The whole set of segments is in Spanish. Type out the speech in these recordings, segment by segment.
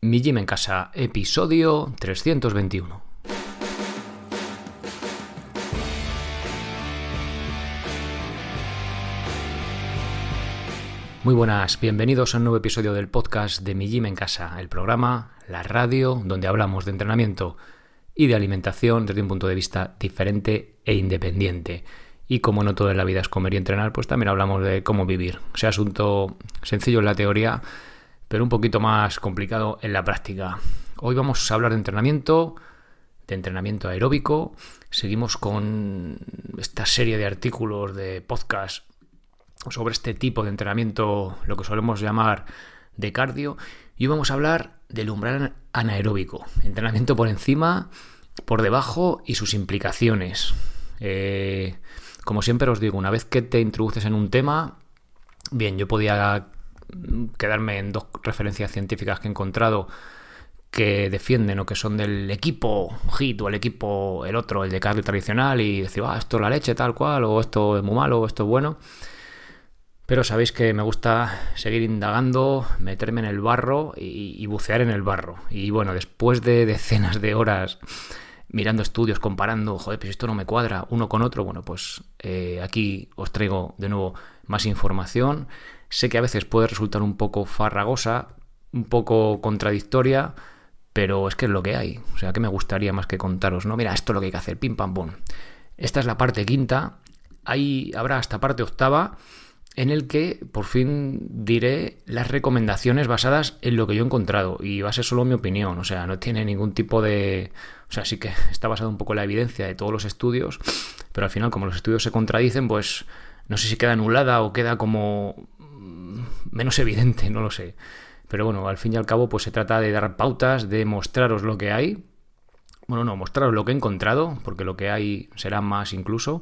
Mi Gym en Casa, episodio 321. Muy buenas, bienvenidos a un nuevo episodio del podcast de Mi Gym en Casa, el programa, la radio, donde hablamos de entrenamiento y de alimentación desde un punto de vista diferente e independiente. Y como no todo en la vida es comer y entrenar, pues también hablamos de cómo vivir. O sea, asunto sencillo en la teoría, pero un poquito más complicado en la práctica. Hoy vamos a hablar de entrenamiento aeróbico. Seguimos con esta serie de artículos, de podcast sobre este tipo de entrenamiento, lo que solemos llamar de cardio. Y hoy vamos a hablar del umbral anaeróbico, entrenamiento por encima, por debajo y sus implicaciones. Como siempre os digo, una vez que te introduces en un tema, bien, yo podía quedarme en dos referencias científicas que he encontrado que defienden o que son del equipo HIIT o el otro, el de cardio tradicional, y decir, esto es la leche tal cual, o esto es muy malo, o esto es bueno. Pero sabéis que me gusta seguir indagando, meterme en el barro y bucear en el barro. Y bueno, después de decenas de horas mirando estudios, comparando, pues esto no me cuadra uno con otro, bueno, pues aquí os traigo de nuevo más información. Sé que a veces puede resultar un poco farragosa, un poco contradictoria, pero es que es lo que hay. O sea, que me gustaría más que contaros, ¿no? Mira, esto es lo que hay que hacer, pim, pam, pum. Esta es la parte quinta, ahí habrá hasta parte octava, en el que por fin diré las recomendaciones basadas en lo que yo he encontrado, y va a ser solo mi opinión, o sea, no tiene ningún tipo de... O sea, sí que está basado un poco en la evidencia de todos los estudios, pero al final, como los estudios se contradicen, pues no sé si queda anulada o queda como menos evidente, no lo sé. Pero bueno, al fin y al cabo, pues se trata de dar pautas, de mostraros lo que hay. Bueno, no, mostraros lo que he encontrado, porque lo que hay será más incluso.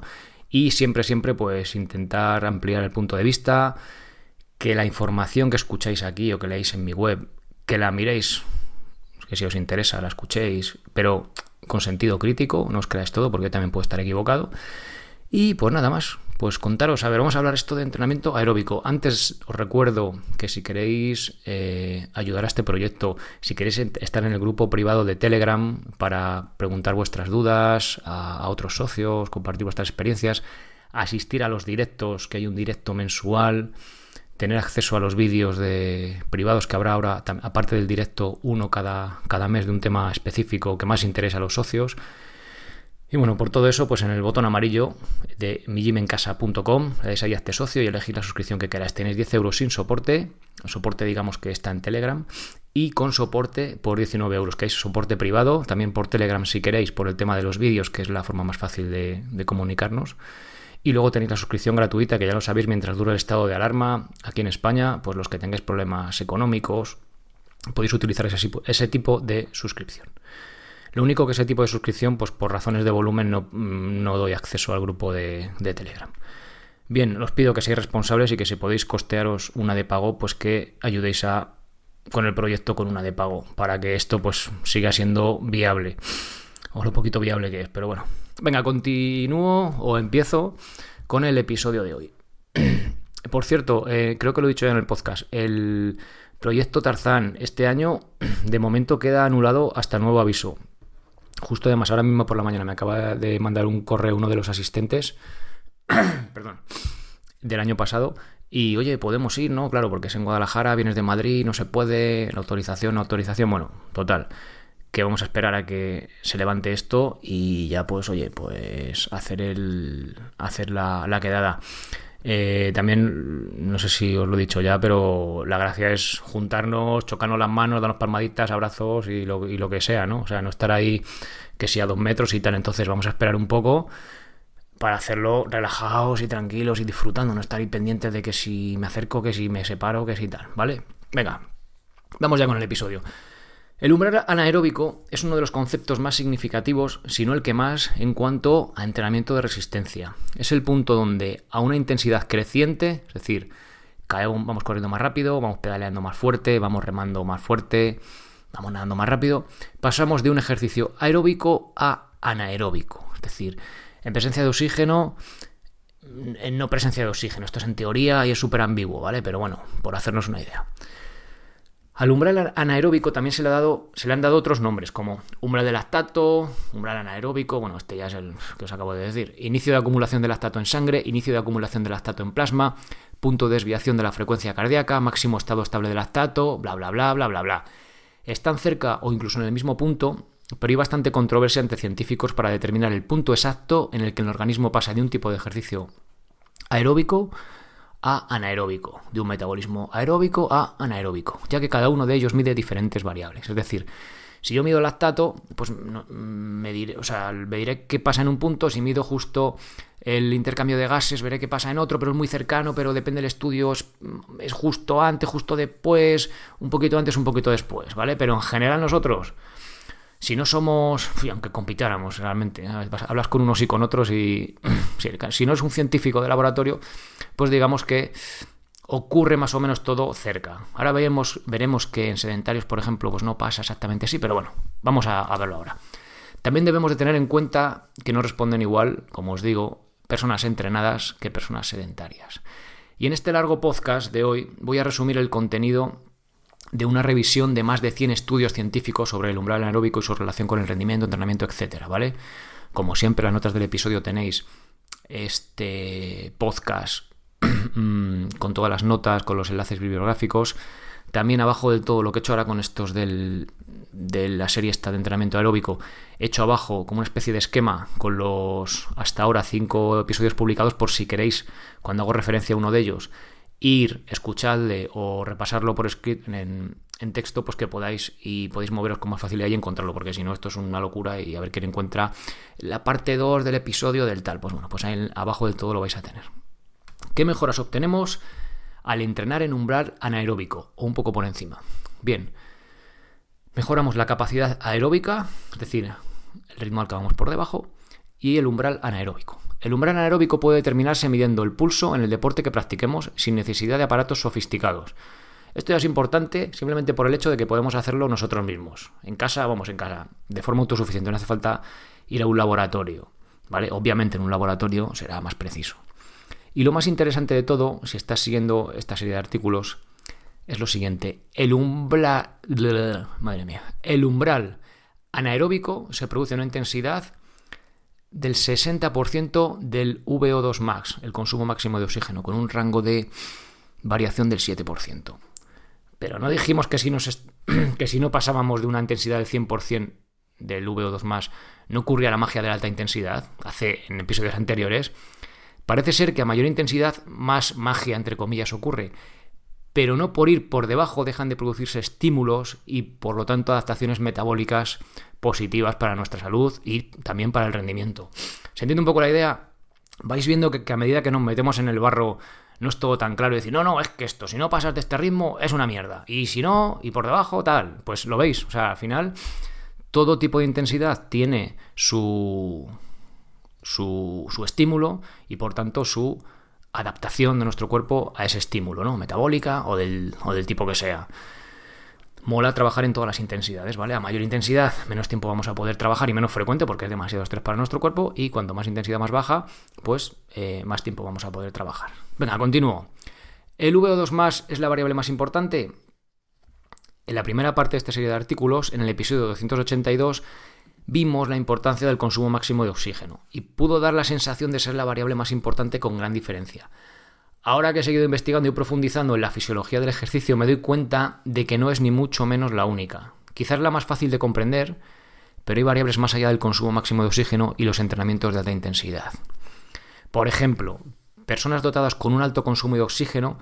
Y siempre, pues intentar ampliar el punto de vista, que la información que escucháis aquí o que leáis en mi web, que la miréis, que si os interesa la escuchéis, pero con sentido crítico, no os creáis todo porque yo también puedo estar equivocado. Y pues nada más, pues contaros, vamos a hablar esto de entrenamiento aeróbico. Antes os recuerdo que si queréis ayudar a este proyecto, si queréis estar en el grupo privado de Telegram para preguntar vuestras dudas a otros socios, compartir vuestras experiencias, asistir a los directos, que hay un directo mensual, tener acceso a los vídeos privados que habrá ahora, aparte del directo, uno cada mes de un tema específico que más interesa a los socios. Y bueno, por todo eso, pues en el botón amarillo de migymencasa.com le dais ahí a este socio y elegís la suscripción que queráis. Tenéis 10 euros sin soporte, el soporte digamos que está en Telegram, y con soporte por 19 euros, que hay soporte privado, también por Telegram si queréis, por el tema de los vídeos, que es la forma más fácil de comunicarnos. Y luego tenéis la suscripción gratuita, que ya lo sabéis, mientras dura el estado de alarma aquí en España, pues los que tengáis problemas económicos podéis utilizar ese tipo de suscripción. Lo único que ese tipo de suscripción, pues por razones de volumen no doy acceso al grupo de Telegram. Bien, os pido que seáis responsables y que si podéis costearos una de pago, pues que ayudéis con el proyecto con una de pago, para que esto pues siga siendo viable. O lo poquito viable que es, pero bueno. Venga, continúo o empiezo con el episodio de hoy. Por cierto, creo que lo he dicho ya en el podcast, el proyecto Tarzán este año de momento queda anulado hasta nuevo aviso. Justo además, ahora mismo por la mañana me acaba de mandar un correo uno de los asistentes perdón, del año pasado. Y oye, podemos ir, ¿no? Claro, porque es en Guadalajara, vienes de Madrid, no se puede, la autorización, bueno, total, que vamos a esperar a que se levante esto y ya pues, oye, pues hacer la quedada. También, no sé si os lo he dicho ya, pero la gracia es juntarnos, chocarnos las manos, darnos palmaditas, abrazos y lo que sea, ¿no? O sea, no estar ahí que si a 2 metros y tal. Entonces vamos a esperar un poco para hacerlo relajados y tranquilos y disfrutando, no estar ahí pendientes de que si me acerco, que si me separo, que si tal, ¿vale? Venga, vamos ya con el episodio. El umbral anaeróbico es uno de los conceptos más significativos, si no el que más, en cuanto a entrenamiento de resistencia. Es el punto donde a una intensidad creciente, es decir, vamos corriendo más rápido, vamos pedaleando más fuerte, vamos remando más fuerte, vamos nadando más rápido, pasamos de un ejercicio aeróbico a anaeróbico. Es decir, en presencia de oxígeno, en no presencia de oxígeno. Esto es en teoría y es súper ambiguo, ¿vale? Pero bueno, por hacernos una idea. Al umbral anaeróbico también se le han dado otros nombres, como umbral de lactato, umbral anaeróbico, bueno, este ya es el que os acabo de decir, inicio de acumulación de lactato en sangre, inicio de acumulación de lactato en plasma, punto de desviación de la frecuencia cardíaca, máximo estado estable de lactato, bla, bla, bla, bla, bla, bla. Están cerca o incluso en el mismo punto, pero hay bastante controversia entre científicos para determinar el punto exacto en el que el organismo pasa de un tipo de ejercicio aeróbico a anaeróbico, de un metabolismo aeróbico a anaeróbico, ya que cada uno de ellos mide diferentes variables. Es decir, si yo mido lactato, pues me diré qué pasa en un punto. Si mido justo el intercambio de gases, veré qué pasa en otro, pero es muy cercano, pero depende del estudio, es justo antes, justo después, un poquito antes, un poquito después, ¿vale? Pero en general nosotros, si no somos, aunque compitáramos realmente, hablas con unos y con otros y si no es un científico de laboratorio, pues digamos que ocurre más o menos todo cerca. Ahora veremos que en sedentarios, por ejemplo, pues no pasa exactamente así, pero bueno, vamos a verlo ahora. También debemos de tener en cuenta que no responden igual, como os digo, personas entrenadas que personas sedentarias. Y en este largo podcast de hoy voy a resumir el contenido de una revisión de más de 100 estudios científicos sobre el umbral anaeróbico y su relación con el rendimiento, entrenamiento, etcétera, ¿vale? Como siempre, en las notas del episodio tenéis este podcast con todas las notas, con los enlaces bibliográficos. También abajo del todo lo que he hecho ahora con estos de la serie esta de entrenamiento aeróbico, he hecho abajo como una especie de esquema con los hasta ahora 5 episodios publicados, por si queréis, cuando hago referencia a uno de ellos, ir, escucharle o repasarlo por escrito en texto, pues que podéis moveros con más facilidad y encontrarlo, porque si no esto es una locura y a ver quién encuentra la parte 2 del episodio del tal. Pues bueno, pues ahí abajo del todo lo vais a tener. ¿Qué mejoras obtenemos al entrenar en umbral anaeróbico o un poco por encima? Bien, mejoramos la capacidad aeróbica, es decir, el ritmo al que vamos por debajo, y el umbral anaeróbico. El umbral anaeróbico puede determinarse midiendo el pulso en el deporte que practiquemos sin necesidad de aparatos sofisticados. Esto ya es importante simplemente por el hecho de que podemos hacerlo nosotros mismos. En casa, de forma autosuficiente, no hace falta ir a un laboratorio, ¿vale? Obviamente en un laboratorio será más preciso. Y lo más interesante de todo, si estás siguiendo esta serie de artículos, es lo siguiente. El umbral anaeróbico se produce a una intensidad del 60% del VO2 max, el consumo máximo de oxígeno, con un rango de variación del 7%. Pero no dijimos que si no pasábamos de una intensidad del 100% del VO2 max, no ocurría la magia de la alta intensidad, en episodios anteriores. Parece ser que a mayor intensidad, más magia, entre comillas, ocurre, pero no por ir por debajo dejan de producirse estímulos y, por lo tanto, adaptaciones metabólicas positivas para nuestra salud y también para el rendimiento. ¿Se entiende un poco la idea? Vais viendo que a medida que nos metemos en el barro no es todo tan claro y decir, no, es que esto, si no pasas de este ritmo, es una mierda. Y si no, y por debajo, tal, pues lo veis. O sea, al final, todo tipo de intensidad tiene su estímulo y por tanto su adaptación de nuestro cuerpo a ese estímulo, ¿no? Metabólica o del tipo que sea. Mola trabajar en todas las intensidades, ¿vale? A mayor intensidad, menos tiempo vamos a poder trabajar y menos frecuente porque es demasiado estrés para nuestro cuerpo, y cuanto más intensidad más baja, pues más tiempo vamos a poder trabajar. Venga, continúo. ¿El VO2 más es la variable más importante? En la primera parte de esta serie de artículos, en el episodio 282, vimos la importancia del consumo máximo de oxígeno y pudo dar la sensación de ser la variable más importante con gran diferencia. Ahora que he seguido investigando y profundizando en la fisiología del ejercicio, me doy cuenta de que no es ni mucho menos la única. Quizás la más fácil de comprender, pero hay variables más allá del consumo máximo de oxígeno y los entrenamientos de alta intensidad. Por ejemplo, personas dotadas con un alto consumo de oxígeno,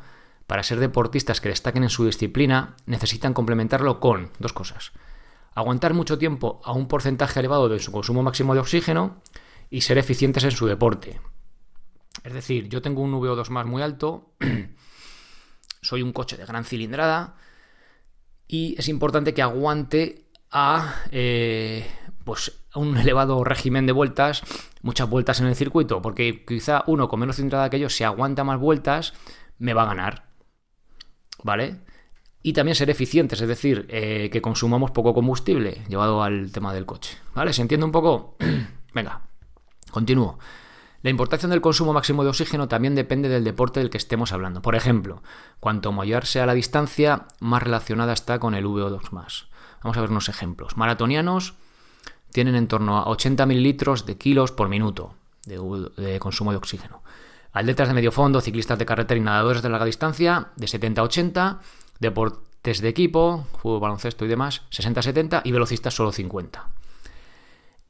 para ser deportistas que destaquen en su disciplina, necesitan complementarlo con dos cosas: aguantar mucho tiempo a un porcentaje elevado de su consumo máximo de oxígeno y ser eficientes en su deporte. Es decir, yo tengo un VO2 más muy alto, soy un coche de gran cilindrada y es importante que aguante a un elevado régimen de vueltas, muchas vueltas en el circuito, porque quizá uno con menos cilindrada que yo, si aguanta más vueltas, me va a ganar, ¿vale? Y también ser eficientes, es decir, que consumamos poco combustible, llevado al tema del coche, ¿vale? ¿Se entiende un poco? Venga, continúo. La importancia del consumo máximo de oxígeno también depende del deporte del que estemos hablando. Por ejemplo, cuanto mayor sea la distancia, más relacionada está con el VO2+. Vamos a ver unos ejemplos. Maratonianos tienen en torno a 80 mililitros de kilos por minuto de consumo de oxígeno. Atletas de medio fondo, ciclistas de carretera y nadadores de larga distancia, de 70 a 80, deportes de equipo, fútbol, baloncesto y demás, 60 a 70 y velocistas solo 50.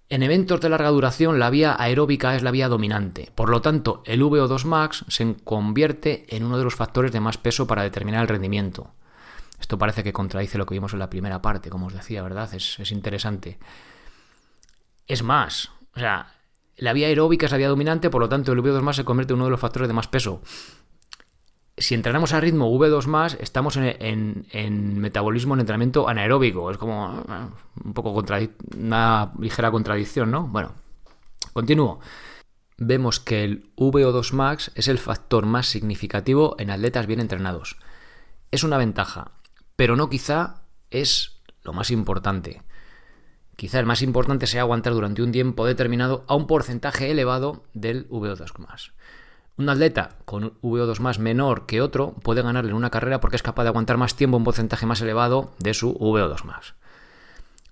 En eventos de larga duración, la vía aeróbica es la vía dominante. Por lo tanto, el VO2 max se convierte en uno de los factores de más peso para determinar el rendimiento. Esto parece que contradice lo que vimos en la primera parte, como os decía, ¿verdad? Es interesante. Es más, la vía aeróbica es la vía dominante, por lo tanto, el VO2 max se convierte en uno de los factores de más peso. Si entrenamos a ritmo V2+, estamos en metabolismo en entrenamiento anaeróbico. Es como un poco una ligera contradicción, ¿no? Bueno, continúo. Vemos que el VO2 max es el factor más significativo en atletas bien entrenados. Es una ventaja, pero no quizá es lo más importante. Quizá el más importante sea aguantar durante un tiempo determinado a un porcentaje elevado del VO2 max. Un atleta con VO2 menor que otro puede ganarle en una carrera porque es capaz de aguantar más tiempo un porcentaje más elevado de su VO2.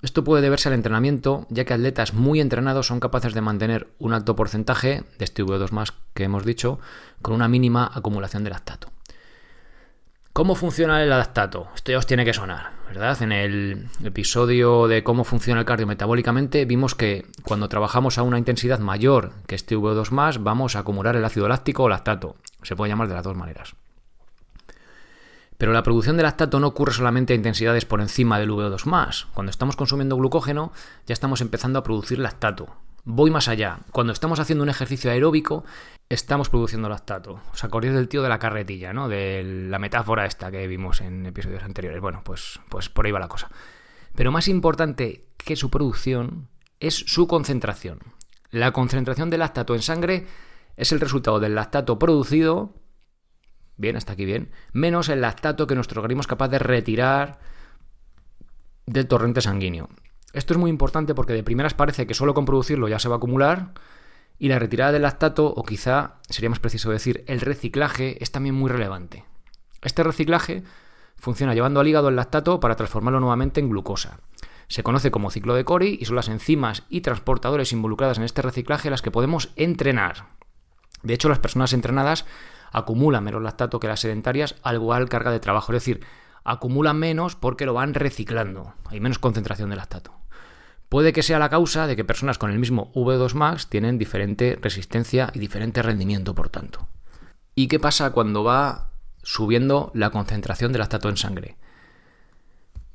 Esto puede deberse al entrenamiento, ya que atletas muy entrenados son capaces de mantener un alto porcentaje de este VO2 que hemos dicho con una mínima acumulación de lactato. ¿Cómo funciona el lactato? Esto ya os tiene que sonar, ¿verdad? En el episodio de cómo funciona el cardio metabólicamente vimos que cuando trabajamos a una intensidad mayor que este VO2+, vamos a acumular el ácido láctico o lactato. Se puede llamar de las dos maneras. Pero la producción de lactato no ocurre solamente a intensidades por encima del VO2+. Cuando estamos consumiendo glucógeno ya estamos empezando a producir lactato. Voy más allá. Cuando estamos haciendo un ejercicio aeróbico, estamos produciendo lactato. ¿Os acordáis del tío de la carretilla, ¿no? De la metáfora esta que vimos en episodios anteriores. Bueno, pues por ahí va la cosa. Pero más importante que su producción es su concentración. La concentración de lactato en sangre es el resultado del lactato producido, bien, hasta aquí bien, menos el lactato que nuestro organismo es capaz de retirar del torrente sanguíneo. Esto es muy importante porque de primeras parece que solo con producirlo ya se va a acumular y la retirada del lactato, o quizá sería más preciso decir el reciclaje, es también muy relevante. Este reciclaje funciona llevando al hígado el lactato para transformarlo nuevamente en glucosa. Se conoce como ciclo de Cori y son las enzimas y transportadores involucradas en este reciclaje las que podemos entrenar. De hecho, las personas entrenadas acumulan menos lactato que las sedentarias al igual carga de trabajo, es decir, acumulan menos porque lo van reciclando, hay menos concentración de lactato. Puede que sea la causa de que personas con el mismo VO2 max tienen diferente resistencia y diferente rendimiento, por tanto. ¿Y qué pasa cuando va subiendo la concentración de lactato en sangre?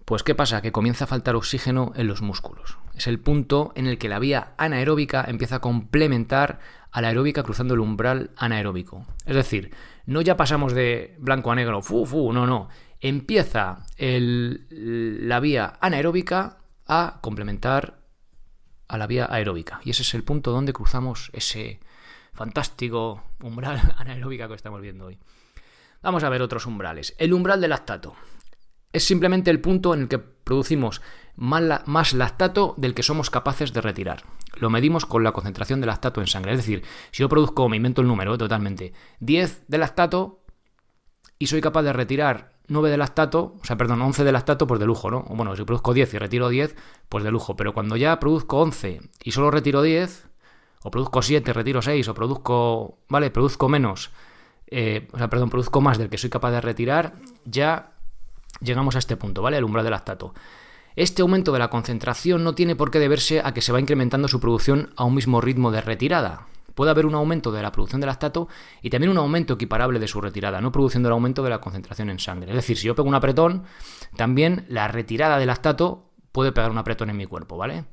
Pues ¿qué pasa? Que comienza a faltar oxígeno en los músculos. Es el punto en el que la vía anaeróbica empieza a complementar a la aeróbica cruzando el umbral anaeróbico. Es decir, no ya pasamos de blanco a negro, no. Empieza la vía anaeróbica a complementar a la vía aeróbica. Y ese es el punto donde cruzamos ese fantástico umbral anaeróbica que estamos viendo hoy. Vamos a ver otros umbrales. El umbral del lactato. Es simplemente el punto en el que producimos más lactato del que somos capaces de retirar. Lo medimos con la concentración de lactato en sangre. Es decir, si yo produzco, me invento el número totalmente, 10 de lactato y soy capaz de retirar 11 de lactato, pues de lujo, ¿no? Bueno, si produzco 10 y retiro 10, pues de lujo. Pero cuando ya produzco 11 y solo retiro 10, o produzco 7, retiro 6, o produzco menos, produzco más del que soy capaz de retirar, ya llegamos a este punto, ¿vale? El umbral del lactato. Este aumento de la concentración no tiene por qué deberse a que se va incrementando su producción a un mismo ritmo de retirada. Puede haber un aumento de la producción de lactato y también un aumento equiparable de su retirada, no produciendo el aumento de la concentración en sangre. Es decir, si yo pego un apretón, también la retirada de lactato puede pegar un apretón en mi cuerpo, ¿vale?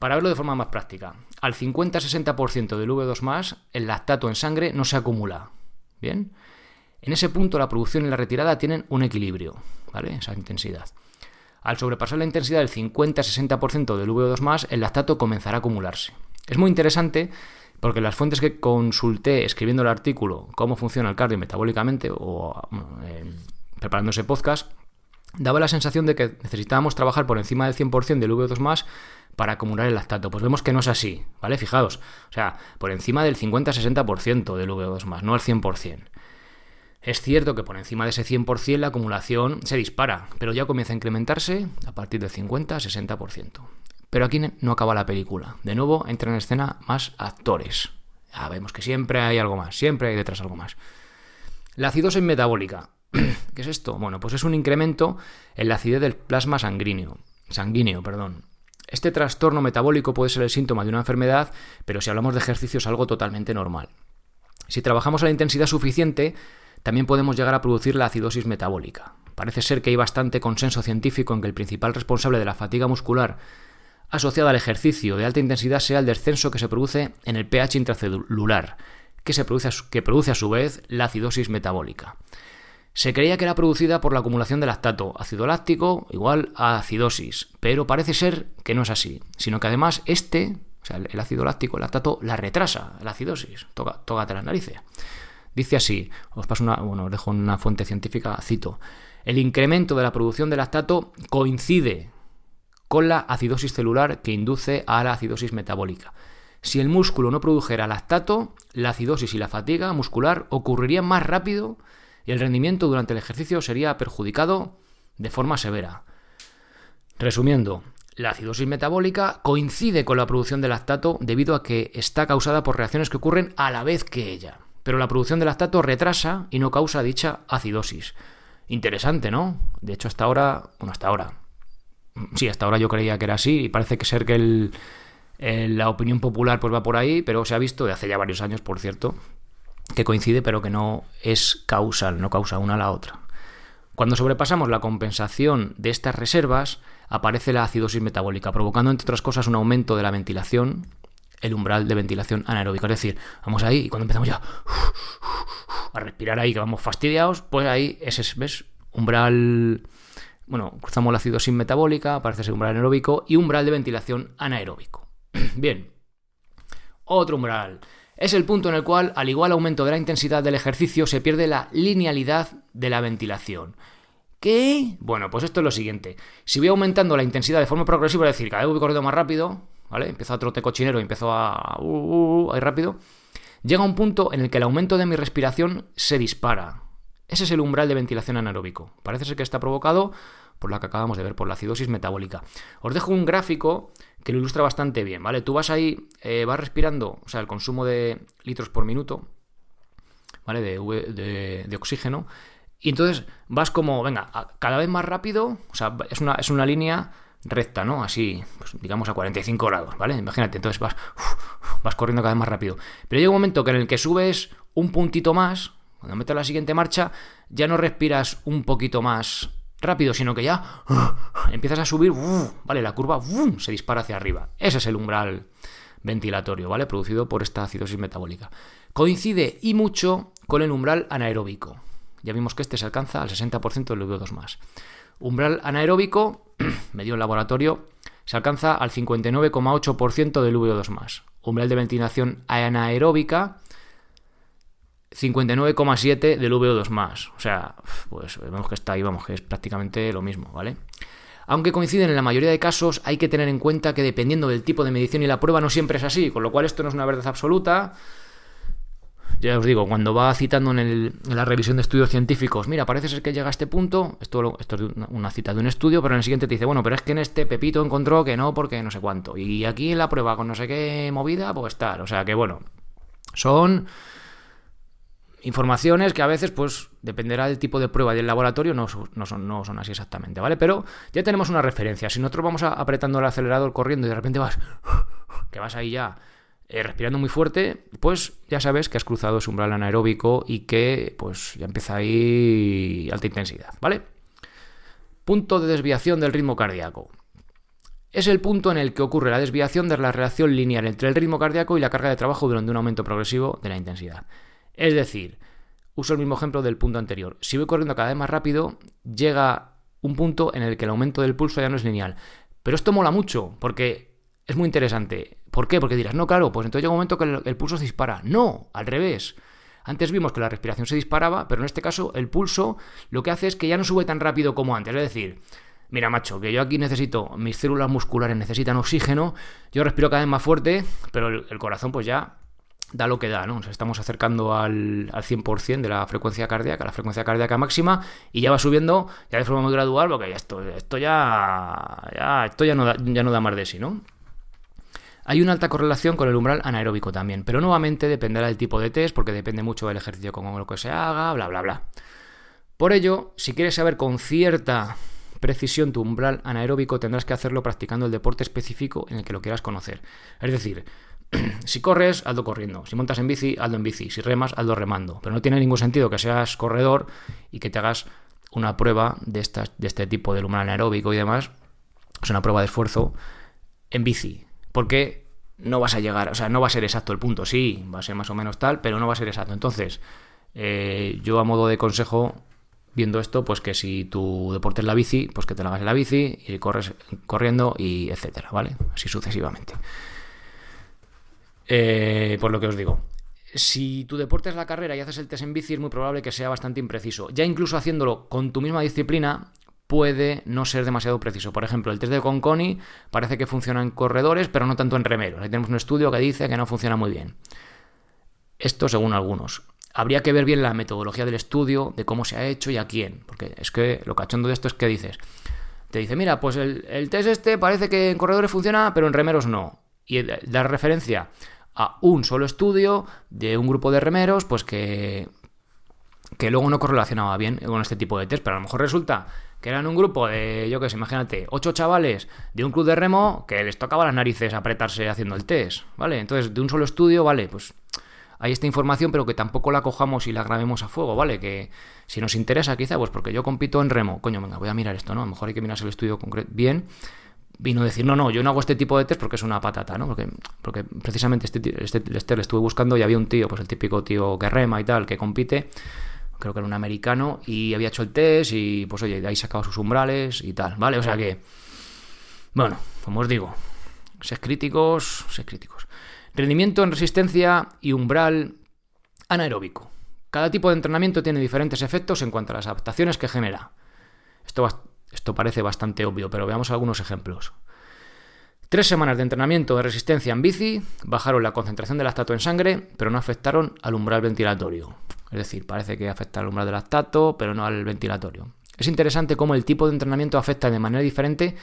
Para verlo de forma más práctica, al 50-60% del V2+, el lactato en sangre no se acumula, ¿bien? En ese punto la producción y la retirada tienen un equilibrio, ¿vale? Esa intensidad. Al sobrepasar la intensidad del 50-60% del V2+, el lactato comenzará a acumularse. Es muy interesante porque las fuentes que consulté escribiendo el artículo Cómo funciona el cardio metabólicamente o preparando ese podcast, daba la sensación de que necesitábamos trabajar por encima del 100% del V2+, para acumular el lactato. Pues vemos que no es así, ¿vale? Fijaos, o sea, por encima del 50-60% del VO2+, no al 100%. Es cierto que por encima de ese 100% la acumulación se dispara, pero ya comienza a incrementarse a partir del 50-60%. Pero aquí no acaba la película. De nuevo entran en escena más actores. Ya vemos que siempre hay algo más, siempre hay detrás algo más. La acidosis metabólica. ¿Qué es esto? Bueno, pues es un incremento en la acidez del plasma sanguíneo. Este trastorno metabólico puede ser el síntoma de una enfermedad, pero si hablamos de ejercicio es algo totalmente normal. Si trabajamos a la intensidad suficiente, también podemos llegar a producir la acidosis metabólica. Parece ser que hay bastante consenso científico en que el principal responsable de la fatiga muscular asociada al ejercicio de alta intensidad sea el descenso que se produce en el pH intracelular, que produce a su vez la acidosis metabólica. Se creía que era producida por la acumulación de lactato, ácido láctico igual a acidosis, pero parece ser que no es así, sino que además el ácido láctico, el lactato, la retrasa, la acidosis. Tócate las narices. Dice así, os dejo una fuente científica, cito: el incremento de la producción de lactato coincide con la acidosis celular que induce a la acidosis metabólica. Si el músculo no produjera lactato, la acidosis y la fatiga muscular ocurrirían más rápido y el rendimiento durante el ejercicio sería perjudicado de forma severa. Resumiendo, la acidosis metabólica coincide con la producción de lactato debido a que está causada por reacciones que ocurren a la vez que ella. Pero la producción de lactato retrasa y no causa dicha acidosis. Interesante, ¿no? De hecho, hasta ahora yo creía que era así y parece ser que la opinión popular pues va por ahí, pero se ha visto de hace ya varios años, por cierto, que coincide pero que no es causal, no causa una a la otra. Cuando sobrepasamos la compensación de estas reservas, aparece la acidosis metabólica, provocando entre otras cosas un aumento de la ventilación, el umbral de ventilación anaeróbica. Es decir, vamos ahí y cuando empezamos ya a respirar ahí, que vamos fastidiados, pues ahí ese, ¿ves? Umbral... Bueno, cruzamos la acidosis metabólica, aparece ese umbral anaeróbico y umbral de ventilación anaeróbico. Bien, otro umbral. Es el punto en el cual, al igual aumento de la intensidad del ejercicio, se pierde la linealidad de la ventilación. ¿Qué? Bueno, pues esto es lo siguiente. Si voy aumentando la intensidad de forma progresiva, es decir, cada vez voy corriendo más rápido, ¿vale? Empezó a trote cochinero y empezó a ir rápido. Llega un punto en el que el aumento de mi respiración se dispara. Ese es el umbral de ventilación anaeróbico. Parece ser que está provocado por la que acabamos de ver, por la acidosis metabólica. Os dejo un gráfico que lo ilustra bastante bien, ¿vale? Tú vas ahí, vas respirando, o sea, el consumo de litros por minuto, ¿vale? De oxígeno. Y entonces vas como, venga, cada vez más rápido, o sea, es una línea recta, ¿no? Así, pues, digamos a 45 grados, ¿vale? Imagínate, entonces vas corriendo cada vez más rápido. Pero llega un momento en el que subes un puntito más, cuando metes la siguiente marcha, ya no respiras un poquito más rápido, sino que ya empiezas a subir, ¿vale? La curva se dispara hacia arriba. Ese es el umbral ventilatorio, ¿vale? Producido por esta acidosis metabólica. Coincide y mucho con el umbral anaeróbico. Ya vimos que este se alcanza al 60% del VO2+. Umbral anaeróbico, medido en laboratorio, se alcanza al 59,8% del VO2+. Umbral de ventilación anaeróbica, 59,7 del VO2+. O sea, pues vemos que está ahí, vamos, que es prácticamente lo mismo, ¿vale? Aunque coinciden en la mayoría de casos, hay que tener en cuenta que dependiendo del tipo de medición y la prueba no siempre es así, con lo cual esto no es una verdad absoluta. Ya os digo, cuando va citando en la revisión de estudios científicos, mira, parece ser que llega a este punto, esto es una cita de un estudio, pero en el siguiente te dice, bueno, pero es que en este Pepito encontró que no, porque no sé cuánto. Y aquí en la prueba con no sé qué movida, pues tal. O sea que bueno, son informaciones que a veces, pues, dependerá del tipo de prueba y del laboratorio, no son así exactamente, ¿vale? Pero ya tenemos una referencia. Si nosotros vamos apretando el acelerador, corriendo y de repente vas ahí ya respirando muy fuerte, pues ya sabes que has cruzado ese umbral anaeróbico y que pues ya empieza ahí alta intensidad, ¿vale? Punto de desviación del ritmo cardíaco. Es el punto en el que ocurre la desviación de la relación lineal entre el ritmo cardíaco y la carga de trabajo durante un aumento progresivo de la intensidad. Es decir, uso el mismo ejemplo del punto anterior. Si voy corriendo cada vez más rápido, llega un punto en el que el aumento del pulso ya no es lineal. Pero esto mola mucho, porque es muy interesante. ¿Por qué? Porque dirás, no, claro, pues entonces llega un momento que el pulso se dispara. No, al revés. Antes vimos que la respiración se disparaba, pero en este caso el pulso lo que hace es que ya no sube tan rápido como antes. Es decir, mira macho, que yo aquí mis células musculares necesitan oxígeno, yo respiro cada vez más fuerte, pero el corazón pues ya da lo que da, ¿no? Nos estamos acercando al 100% de la frecuencia cardíaca máxima, y ya va subiendo ya de forma muy gradual, porque esto ya no da más de sí, ¿no? Hay una alta correlación con el umbral anaeróbico también, pero nuevamente dependerá del tipo de test, porque depende mucho del ejercicio con lo que se haga, bla, bla, bla. Por ello, si quieres saber con cierta precisión tu umbral anaeróbico, tendrás que hacerlo practicando el deporte específico en el que lo quieras conocer. Es decir, si corres, hazlo corriendo. Si montas en bici, hazlo en bici. Si remas, hazlo remando. Pero no tiene ningún sentido que seas corredor y que te hagas una prueba de este tipo del umbral anaeróbico y demás, o sea, una prueba de esfuerzo en bici. Porque no vas a llegar, o sea, no va a ser exacto el punto. Sí, va a ser más o menos tal, pero no va a ser exacto. Entonces, yo a modo de consejo, viendo esto, pues que si tu deporte es la bici, pues que te la hagas en la bici y corres corriendo y etcétera, ¿vale? Así sucesivamente. Por lo que os digo, si tu deporte es la carrera y haces el test en bici, es muy probable que sea bastante impreciso. Ya incluso haciéndolo con tu misma disciplina, puede no ser demasiado preciso. Por ejemplo, el test de Conconi parece que funciona en corredores, pero no tanto en remeros. Ahí tenemos un estudio que dice que no funciona muy bien. Esto según algunos. Habría que ver bien la metodología del estudio, de cómo se ha hecho y a quién. Porque es que lo cachondo de esto es que te dice, mira, pues el test parece que en corredores funciona, pero en remeros no. Y dar referencia a un solo estudio de un grupo de remeros, pues que luego no correlacionaba bien con este tipo de test. Pero a lo mejor resulta que eran un grupo de, yo qué sé, imagínate, 8 chavales de un club de remo que les tocaba las narices apretarse haciendo el test, ¿vale? Entonces, de un solo estudio, vale, pues hay esta información, pero que tampoco la cojamos y la grabemos a fuego, ¿vale? Que si nos interesa quizá, pues porque yo compito en remo, coño, venga, voy a mirar esto, ¿no? A lo mejor hay que mirarse el estudio bien y no decir, no, yo no hago este tipo de test porque es una patata, ¿no? Porque precisamente este test le estuve buscando y había un tío, pues el típico tío que rema y tal, que compite, creo que era un americano, y había hecho el test y pues oye, de ahí sacaba sus umbrales y tal, ¿vale? O sea que, bueno, como os digo, sed críticos. Rendimiento en resistencia y umbral anaeróbico. Cada tipo de entrenamiento tiene diferentes efectos en cuanto a las adaptaciones que genera. Esto parece bastante obvio, pero veamos algunos ejemplos. 3 semanas de entrenamiento de resistencia en bici bajaron la concentración de lactato en sangre, pero no afectaron al umbral ventilatorio. Es decir, parece que afecta al umbral de lactato, pero no al ventilatorio. Es interesante cómo el tipo de entrenamiento afecta de manera diferente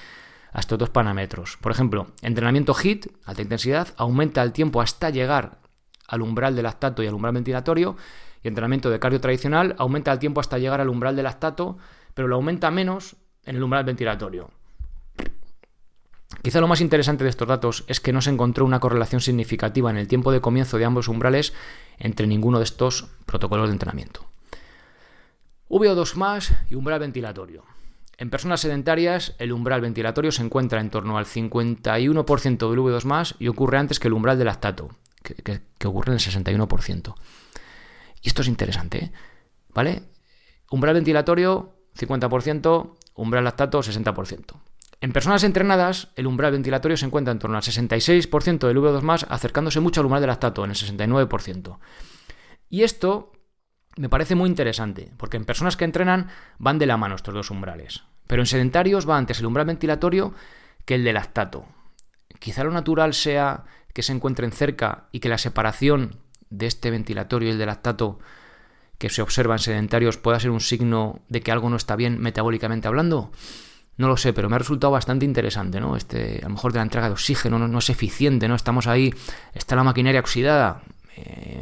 a estos dos parámetros. Por ejemplo, entrenamiento HIIT, alta intensidad, aumenta el tiempo hasta llegar al umbral de lactato y al umbral ventilatorio, y entrenamiento de cardio tradicional aumenta el tiempo hasta llegar al umbral de lactato, pero lo aumenta menos en el umbral ventilatorio. Quizá lo más interesante de estos datos es que no se encontró una correlación significativa en el tiempo de comienzo de ambos umbrales entre ninguno de estos protocolos de entrenamiento. VO2+ y umbral ventilatorio. En personas sedentarias, el umbral ventilatorio se encuentra en torno al 51% del VO2+ y ocurre antes que el umbral de lactato, que ocurre en el 61%. Y esto es interesante, ¿vale? Umbral ventilatorio, 50%, umbral lactato, 60%. En personas entrenadas, el umbral ventilatorio se encuentra en torno al 66% del VO2+, acercándose mucho al umbral de lactato, en el 69%. Y esto me parece muy interesante, porque en personas que entrenan van de la mano estos dos umbrales. Pero en sedentarios va antes el umbral ventilatorio que el de lactato. Quizá lo natural sea que se encuentren cerca y que la separación de este ventilatorio y el de lactato que se observa en sedentarios pueda ser un signo de que algo no está bien metabólicamente hablando. No lo sé, pero me ha resultado bastante interesante, ¿no? A lo mejor de la entrega de oxígeno no es eficiente, ¿no? Estamos ahí, está la maquinaria oxidada,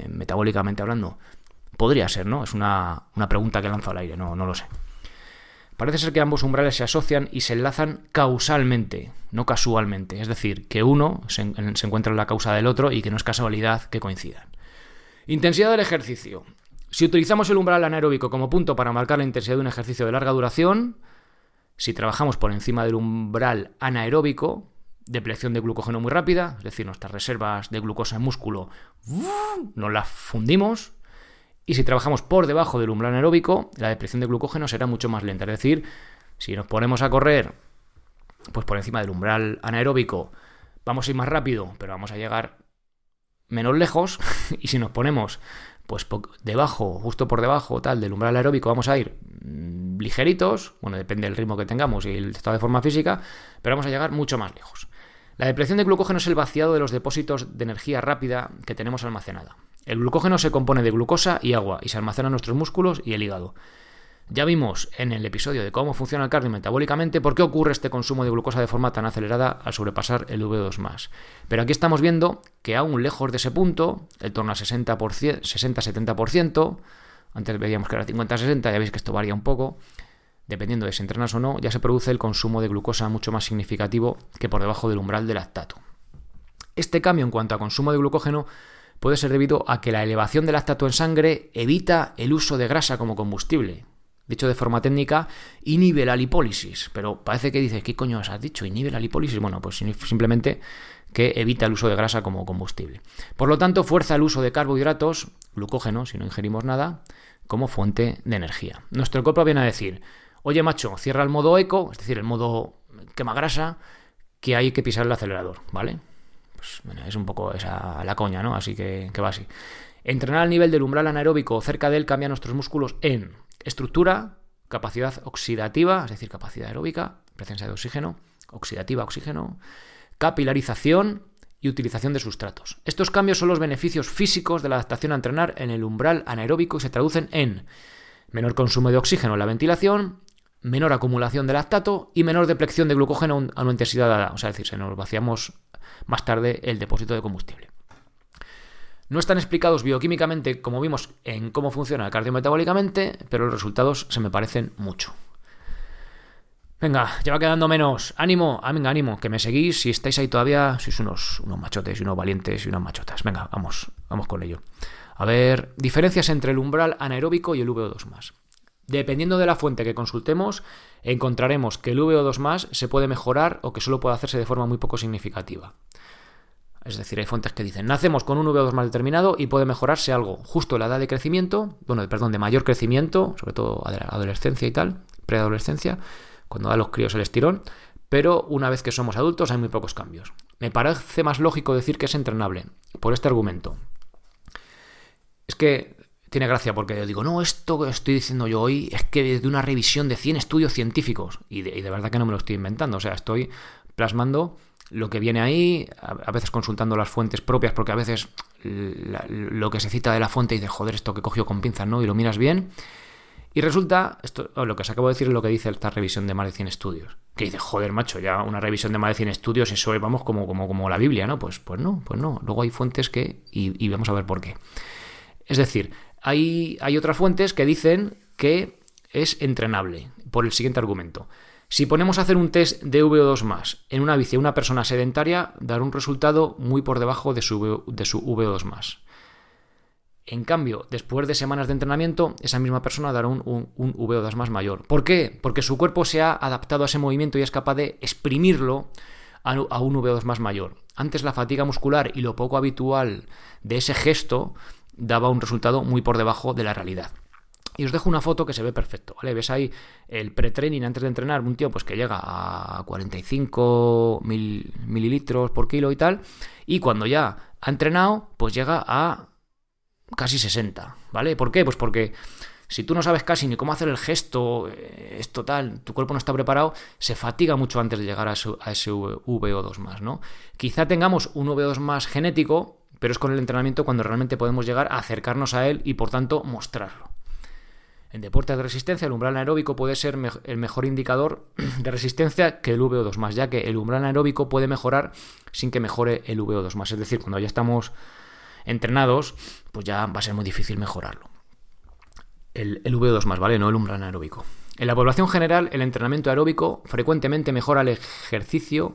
metabólicamente hablando. Podría ser, ¿no? Es una pregunta que lanzo al aire, no lo sé. Parece ser que ambos umbrales se asocian y se enlazan causalmente, no casualmente. Es decir, que uno se encuentra en la causa del otro y que no es casualidad que coincidan. Intensidad del ejercicio. Si utilizamos el umbral anaeróbico como punto para marcar la intensidad de un ejercicio de larga duración, si trabajamos por encima del umbral anaeróbico, depleción de glucógeno muy rápida, es decir, nuestras reservas de glucosa en músculo nos las fundimos, y si trabajamos por debajo del umbral anaeróbico, la depleción de glucógeno será mucho más lenta. Es decir, si nos ponemos a correr pues por encima del umbral anaeróbico, vamos a ir más rápido, pero vamos a llegar menos lejos, y si nos ponemos pues debajo, justo por debajo tal del umbral aeróbico vamos a ir ligeritos, bueno, depende del ritmo que tengamos y el estado de forma física, pero vamos a llegar mucho más lejos. La depleción de glucógeno es el vaciado de los depósitos de energía rápida que tenemos almacenada. El glucógeno se compone de glucosa y agua y se almacena en nuestros músculos y el hígado. Ya vimos en el episodio de cómo funciona el cardio metabólicamente por qué ocurre este consumo de glucosa de forma tan acelerada al sobrepasar el VO2+. Pero aquí estamos viendo que aún lejos de ese punto, en torno al 60-70%, antes veíamos que era 50-60, ya veis que esto varía un poco, dependiendo de si entrenas o no, ya se produce el consumo de glucosa mucho más significativo que por debajo del umbral de lactato. Este cambio en cuanto a consumo de glucógeno puede ser debido a que la elevación del lactato en sangre evita el uso de grasa como combustible. Dicho de forma técnica, inhibe la lipólisis. Pero parece que dices, ¿qué coño has dicho? ¿Inhibe la lipólisis? Bueno, pues simplemente que evita el uso de grasa como combustible. Por lo tanto, fuerza el uso de carbohidratos, glucógeno, si no ingerimos nada, como fuente de energía. Nuestro cuerpo viene a decir, oye macho, cierra el modo eco, es decir, el modo quema grasa, que hay que pisar el acelerador, ¿vale? Pues bueno, es un poco esa la coña, ¿no? Así que va así. Entrenar al nivel del umbral anaeróbico o cerca de él cambia nuestros músculos en estructura, capacidad oxidativa, es decir, capacidad aeróbica, presencia de oxígeno, oxidativa, oxígeno, capilarización y utilización de sustratos. Estos cambios son los beneficios físicos de la adaptación a entrenar en el umbral anaeróbico y se traducen en menor consumo de oxígeno en la ventilación, menor acumulación de lactato y menor depleción de glucógeno a una intensidad dada. O sea, es decir, se nos vaciamos más tarde el depósito de combustible. No están explicados bioquímicamente como vimos en cómo funciona el cardio metabólicamente, pero los resultados se me parecen mucho. Venga, ya va quedando menos. ¡Ánimo! Venga, ánimo, que me seguís si estáis ahí todavía, sois unos machotes y unos valientes y unas machotas. Venga, vamos con ello. A ver, diferencias entre el umbral anaeróbico y el VO2+. Dependiendo de la fuente que consultemos, encontraremos que el VO2+ se puede mejorar o que solo puede hacerse de forma muy poco significativa. Es decir, hay fuentes que dicen, nacemos con un VO2+ determinado y puede mejorarse algo justo en la edad de crecimiento, de mayor crecimiento, sobre todo adolescencia y tal, preadolescencia, cuando da a los críos el estirón, pero una vez que somos adultos hay muy pocos cambios. Me parece más lógico decir que es entrenable, por este argumento. Es que tiene gracia porque yo digo, no, esto que estoy diciendo yo hoy es que de una revisión de 100 estudios científicos, y de verdad que no me lo estoy inventando, o sea, estoy plasmando lo que viene ahí, a veces consultando las fuentes propias, porque a veces lo que se cita de la fuente y dices, joder, esto que cogió con pinzas, ¿no? Y lo miras bien. Y resulta, lo que os acabo de decir es lo que dice esta revisión de más de 100 estudios. Que dice, joder, macho, ya una revisión de más de 100 estudios, eso es, vamos, como la Biblia, ¿no? Pues no. Luego hay fuentes que, y vamos a ver por qué. Es decir, hay otras fuentes que dicen que es entrenable, por el siguiente argumento. Si ponemos a hacer un test de VO2+ en una bici a una persona sedentaria, dará un resultado muy por debajo de su VO2+. En cambio, después de semanas de entrenamiento, esa misma persona dará un VO2+ mayor. ¿Por qué? Porque su cuerpo se ha adaptado a ese movimiento y es capaz de exprimirlo a un VO2+ mayor. Antes la fatiga muscular y lo poco habitual de ese gesto daba un resultado muy por debajo de la realidad. Y os dejo una foto que se ve perfecto, ¿vale? Ves ahí el pre-training antes de entrenar, un tío pues que llega a 45 mililitros por kilo y tal, y cuando ya ha entrenado, pues llega a casi 60, ¿vale? ¿Por qué? Pues porque si tú no sabes casi ni cómo hacer el gesto, es total, tu cuerpo no está preparado, se fatiga mucho antes de llegar a ese VO2+, ¿no? Quizá tengamos un VO2+ genético, pero es con el entrenamiento cuando realmente podemos llegar a acercarnos a él y por tanto mostrarlo. En deportes de resistencia, el umbral anaeróbico puede ser el mejor indicador de resistencia que el VO2+, ya que el umbral anaeróbico puede mejorar sin que mejore el VO2+. Es decir, cuando ya estamos entrenados, pues ya va a ser muy difícil mejorarlo. El VO2+, ¿vale? No el umbral anaeróbico. En la población general, el entrenamiento aeróbico frecuentemente mejora el ejercicio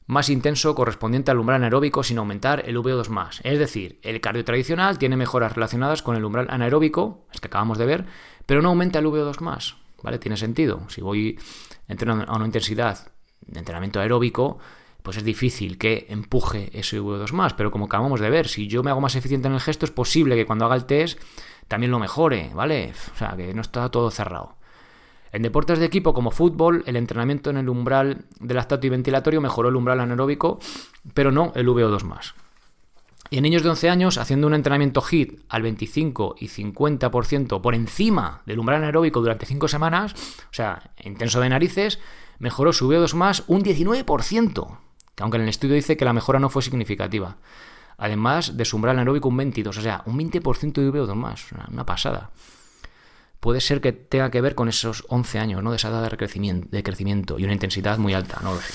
más intenso correspondiente al umbral anaeróbico sin aumentar el VO2+. Es decir, el cardio tradicional tiene mejoras relacionadas con el umbral anaeróbico, es que acabamos de ver, pero no aumenta el VO2+, ¿vale? Tiene sentido. Si voy entrenando a una intensidad de entrenamiento aeróbico, pues es difícil que empuje ese VO2+, pero como acabamos de ver, si yo me hago más eficiente en el gesto, es posible que cuando haga el test también lo mejore, ¿vale? O sea, que no está todo cerrado. En deportes de equipo como fútbol, el entrenamiento en el umbral de lactato y ventilatorio mejoró el umbral anaeróbico, pero no el VO2+. Y en niños de 11 años, haciendo un entrenamiento HIIT al 25 y 50% por encima del umbral anaeróbico durante 5 semanas, o sea, intenso de narices, mejoró su VO2 más un 19%, aunque en el estudio dice que la mejora no fue significativa. Además de su umbral anaeróbico un 22%, o sea, un 20% de VO2 más, una pasada. Puede ser que tenga que ver con esos 11 años, ¿no? De esa edad de crecimiento y una intensidad muy alta, no lo sé.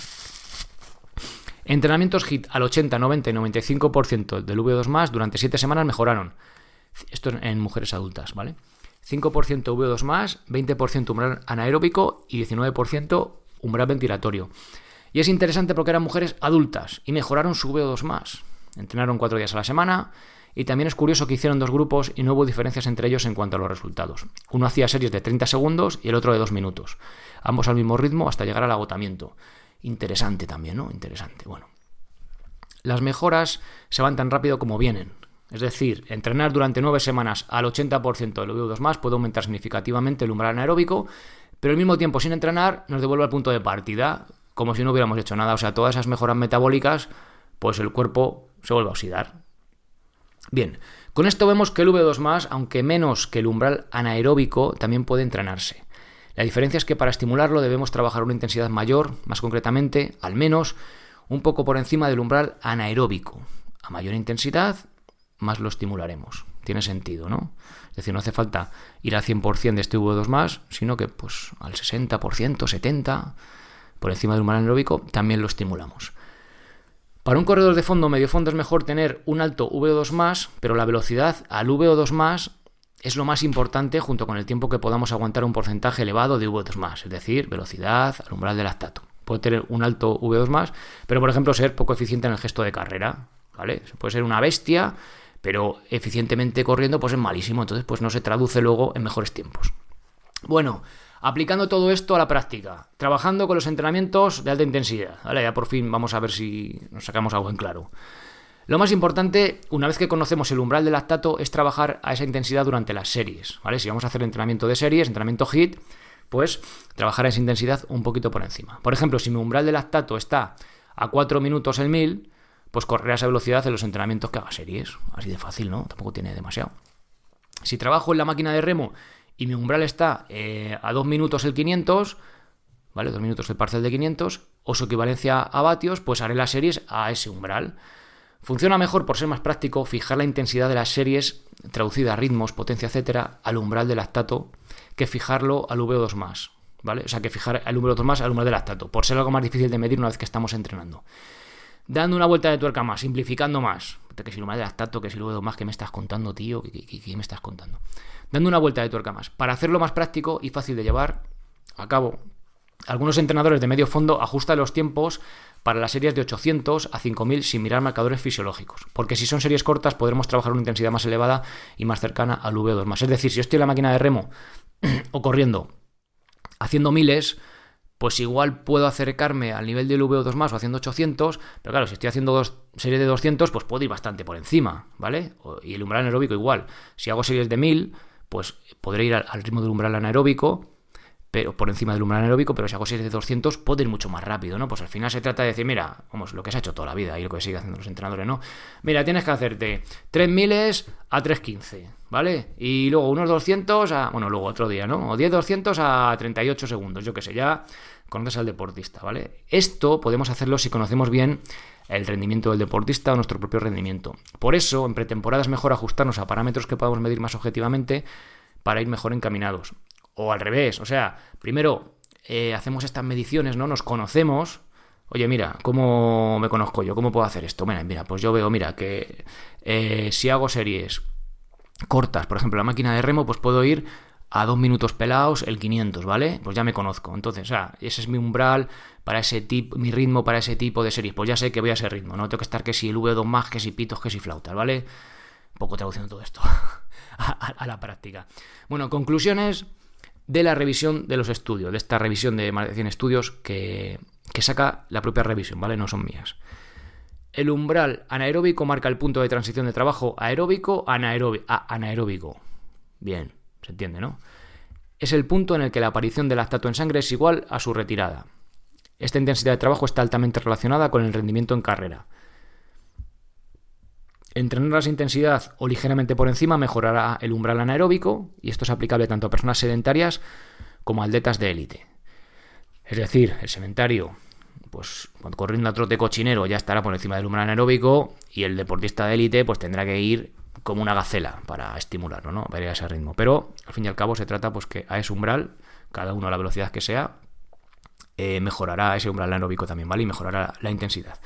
Entrenamientos HIIT al 80, 90 y 95% del VO2 más durante 7 semanas mejoraron. Esto en mujeres adultas, ¿vale? 5% VO2 más, 20% umbral anaeróbico y 19% umbral ventilatorio. Y es interesante porque eran mujeres adultas y mejoraron su VO2 más. Entrenaron 4 días a la semana y también es curioso que hicieron 2 grupos y no hubo diferencias entre ellos en cuanto a los resultados. Uno hacía series de 30 segundos y el otro de 2 minutos. Ambos al mismo ritmo hasta llegar al agotamiento. Interesante también, ¿no? Interesante. Bueno, las mejoras se van tan rápido como vienen. Es decir, entrenar durante 9 semanas al 80% del VO2 más puede aumentar significativamente el umbral anaeróbico, pero al mismo tiempo sin entrenar nos devuelve al punto de partida, como si no hubiéramos hecho nada. O sea, todas esas mejoras metabólicas, pues el cuerpo se vuelve a oxidar. Bien, con esto vemos que el VO2 más, aunque menos que el umbral anaeróbico, también puede entrenarse. La diferencia es que para estimularlo debemos trabajar una intensidad mayor, más concretamente, al menos, un poco por encima del umbral anaeróbico. A mayor intensidad, más lo estimularemos. Tiene sentido, ¿no? Es decir, no hace falta ir al 100% de este VO2 más, sino que pues al 60%, 70%, por encima del umbral anaeróbico, también lo estimulamos. Para un corredor de fondo o medio fondo es mejor tener un alto VO2 más, pero la velocidad al VO2 más es lo más importante junto con el tiempo que podamos aguantar un porcentaje elevado de VO2 más, es decir, velocidad al umbral del lactato. Puede tener un alto VO2 más, pero por ejemplo ser poco eficiente en el gesto de carrera, ¿vale? Puede ser una bestia, pero eficientemente corriendo pues es malísimo, entonces pues no se traduce luego en mejores tiempos. Bueno, aplicando todo esto a la práctica, trabajando con los entrenamientos de alta intensidad, ¿vale? Ya por fin vamos a ver si nos sacamos algo en claro. Lo más importante, una vez que conocemos el umbral del lactato, es trabajar a esa intensidad durante las series, ¿vale? Si vamos a hacer entrenamiento de series, entrenamiento HIIT, pues trabajar a esa intensidad un poquito por encima. Por ejemplo, si mi umbral del lactato está a 4 minutos el 1000, pues correré a esa velocidad en los entrenamientos que haga series. Así de fácil, ¿no? Tampoco tiene demasiado. Si trabajo en la máquina de remo y mi umbral está a 2 minutos el 500, ¿vale? 2 minutos el parcial de 500, o su equivalencia a vatios, pues haré las series a ese umbral. Funciona mejor, por ser más práctico, fijar la intensidad de las series, traducida a ritmos, potencia, etcétera, al umbral del lactato, que fijarlo al VO2 más, ¿vale? O sea, que fijar el VO2 más al umbral del lactato, por ser algo más difícil de medir una vez que estamos entrenando. Dando una vuelta de tuerca más, simplificando más. Que si el umbral del lactato, que si el VO2 más, ¿qué me estás contando, tío? ¿Qué me estás contando? Dando una vuelta de tuerca más. Para hacerlo más práctico y fácil de llevar a cabo, algunos entrenadores de medio fondo ajustan los tiempos para las series de 800 a 5000 sin mirar marcadores fisiológicos, porque si son series cortas podremos trabajar una intensidad más elevada y más cercana al VO2 más. Es decir, si yo estoy en la máquina de remo o corriendo haciendo miles, pues igual puedo acercarme al nivel del VO2 más o haciendo 800, pero claro, si estoy haciendo series de 200, pues puedo ir bastante por encima, ¿vale? Y el umbral anaeróbico igual. Si hago series de 1000, pues podré ir al ritmo del umbral anaeróbico, pero por encima del umbral anaeróbico, pero si hago series de 200 puedo ir mucho más rápido, ¿no? Pues al final se trata de decir, mira, vamos, lo que se ha hecho toda la vida y lo que sigue haciendo los entrenadores, ¿no? Mira, tienes que hacerte 3 miles a 3.15, ¿vale? Y luego unos 200 a, bueno, luego otro día, ¿no? O 10 200 a 38 segundos, yo qué sé, ya conoces al deportista, ¿vale? Esto podemos hacerlo si conocemos bien el rendimiento del deportista o nuestro propio rendimiento. Por eso, en pretemporada es mejor ajustarnos a parámetros que podamos medir más objetivamente para ir mejor encaminados. O al revés, o sea, primero hacemos estas mediciones, ¿no? Nos conocemos. Oye, mira, ¿cómo me conozco yo? ¿Cómo puedo hacer esto? Mira, pues yo veo, mira, que si hago series cortas, por ejemplo, la máquina de remo, pues puedo ir a 2 minutos pelados el 500, ¿vale? Pues ya me conozco. Entonces, o sea, ese es mi umbral para ese tipo, mi ritmo para ese tipo de series. Pues ya sé que voy a ese ritmo, ¿no? Tengo que estar que si el V2 más, que si pitos, que si flautas, ¿vale? Un poco traduciendo todo esto a la práctica. Bueno, conclusiones de la revisión de los estudios, de esta revisión de más de 100 estudios que saca la propia revisión, ¿vale? No son mías. El umbral anaeróbico marca el punto de transición de trabajo aeróbico a anaeróbico. Bien, se entiende, ¿no? Es el punto en el que la aparición del lactato en sangre es igual a su retirada. Esta intensidad de trabajo está altamente relacionada con el rendimiento en carrera. Entrenar a esa intensidad o ligeramente por encima mejorará el umbral anaeróbico, y esto es aplicable tanto a personas sedentarias como a atletas de élite. Es decir, el sedentario, pues cuando corriendo a trote cochinero ya estará por encima del umbral anaeróbico, y el deportista de élite pues tendrá que ir como una gacela para estimularlo, ¿no? Para ir a ese ritmo. Pero al fin y al cabo se trata pues que a ese umbral, cada uno a la velocidad que sea, mejorará ese umbral anaeróbico también, ¿vale? Y mejorará la intensidad.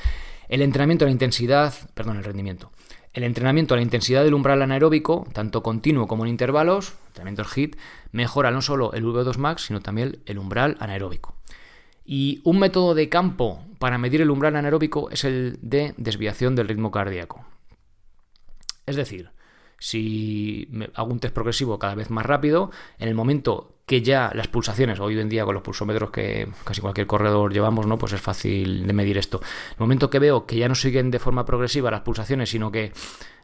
El entrenamiento a la intensidad, el rendimiento. El entrenamiento a la intensidad del umbral anaeróbico, tanto continuo como en intervalos, entrenamientos HIIT, mejora no solo el VO2 max, sino también el umbral anaeróbico. Y un método de campo para medir el umbral anaeróbico es el de desviación del ritmo cardíaco. Es decir, si hago un test progresivo cada vez más rápido, en el momento que ya las pulsaciones, hoy en día con los pulsómetros que casi cualquier corredor llevamos, ¿no? Pues es fácil de medir esto. En el momento que veo que ya no siguen de forma progresiva las pulsaciones, sino que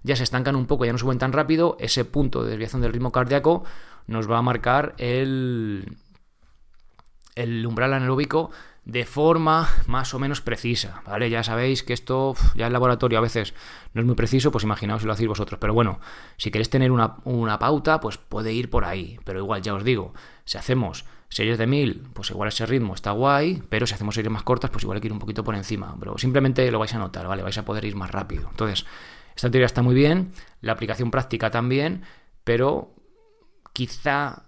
ya se estancan un poco, ya no suben tan rápido, ese punto de desviación del ritmo cardíaco nos va a marcar el umbral anaeróbico de forma más o menos precisa, ¿vale? Ya sabéis que esto ya en laboratorio a veces no es muy preciso, pues imaginaos si lo hacéis vosotros, pero bueno, si queréis tener una pauta, pues puede ir por ahí, pero igual ya os digo, si hacemos series de 1000, pues igual ese ritmo está guay, pero si hacemos series más cortas, pues igual hay que ir un poquito por encima, pero simplemente lo vais a notar, ¿vale? Vais a poder ir más rápido. Entonces, esta teoría está muy bien, la aplicación práctica también, pero quizá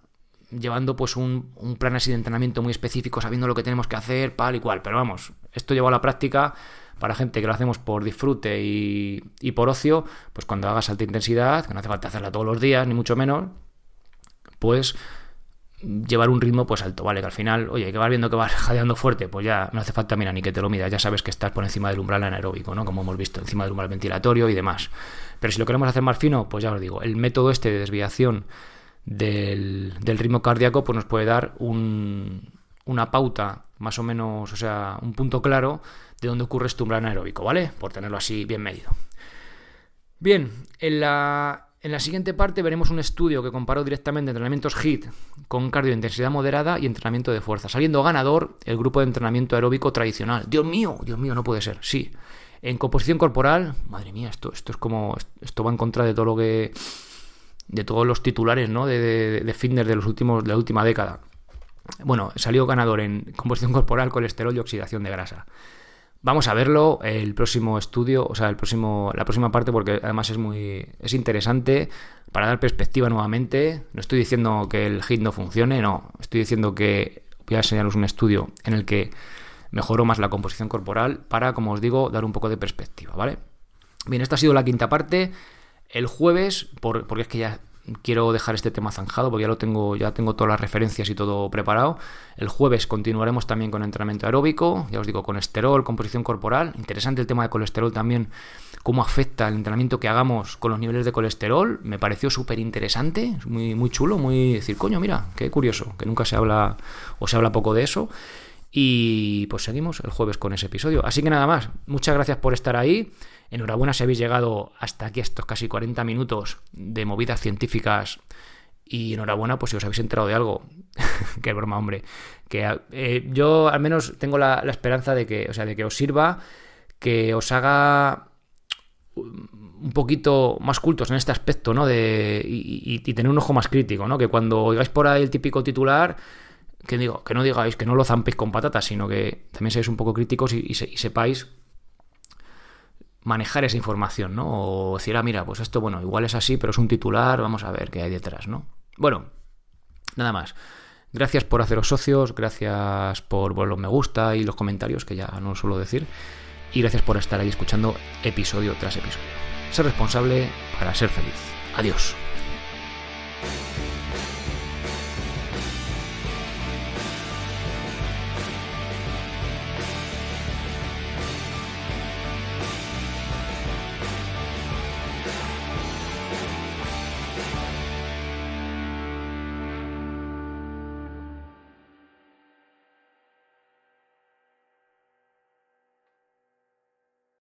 llevando pues un plan así de entrenamiento muy específico, sabiendo lo que tenemos que hacer, tal y cual. Pero vamos, esto llevado a la práctica, para gente que lo hacemos por disfrute y por ocio, pues cuando hagas alta intensidad, que no hace falta hacerla todos los días, ni mucho menos, pues llevar un ritmo pues alto, ¿vale? Que al final, oye, que vas viendo que vas jadeando fuerte, pues ya no hace falta, mira, ni que te lo midas, ya sabes que estás por encima del umbral anaeróbico, ¿no? Como hemos visto, encima del umbral ventilatorio y demás. Pero si lo queremos hacer más fino, pues ya os digo, el método este de desviación del ritmo cardíaco pues nos puede dar una pauta más o menos, o sea, un punto claro de dónde ocurre este umbral anaeróbico, ¿vale? Por tenerlo así bien medido. Bien, en la siguiente parte veremos un estudio que comparó directamente entrenamientos HIIT con cardio de intensidad moderada y entrenamiento de fuerza, saliendo ganador el grupo de entrenamiento aeróbico tradicional. Dios mío, no puede ser, sí. En composición corporal, madre mía, esto es como, esto va en contra de todo lo que, de todos los titulares, ¿no? de fitness de la última década. Bueno, salió ganador en composición corporal, colesterol y oxidación de grasa. Vamos a verlo el próximo estudio, o sea, la próxima parte, porque además es interesante para dar perspectiva nuevamente. No estoy diciendo que el HIIT no funcione, no. Estoy diciendo que voy a enseñaros un estudio en el que mejoró más la composición corporal para, como os digo, dar un poco de perspectiva, ¿vale? Bien, esta ha sido la quinta parte. El jueves, porque es que ya quiero dejar este tema zanjado, porque ya tengo todas las referencias y todo preparado. El jueves continuaremos también con entrenamiento aeróbico, ya os digo, colesterol, composición corporal. Interesante el tema de colesterol también, cómo afecta el entrenamiento que hagamos con los niveles de colesterol. Me pareció súper interesante, muy, muy chulo, muy decir, coño, mira, qué curioso, que nunca se habla o se habla poco de eso. Y pues seguimos el jueves con ese episodio. Así que nada más, muchas gracias por estar ahí. Enhorabuena si habéis llegado hasta aquí, estos casi 40 minutos de movidas científicas. Y enhorabuena pues si os habéis enterado de algo. Qué broma, hombre. Que yo al menos tengo la esperanza de que os sirva, que os haga un poquito más cultos en este aspecto, ¿no? Y tener un ojo más crítico, ¿no? Que cuando oigáis por ahí el típico titular, que no digáis, que no lo zampéis con patatas, sino que también seáis un poco críticos y sepáis manejar esa información, ¿no? O decir, mira, pues esto, bueno, igual es así, pero es un titular, vamos a ver qué hay detrás, ¿no? Bueno, nada más. Gracias por haceros socios, gracias por los me gusta y los comentarios, que ya no suelo decir, y gracias por estar ahí escuchando episodio tras episodio. Ser responsable para ser feliz. Adiós.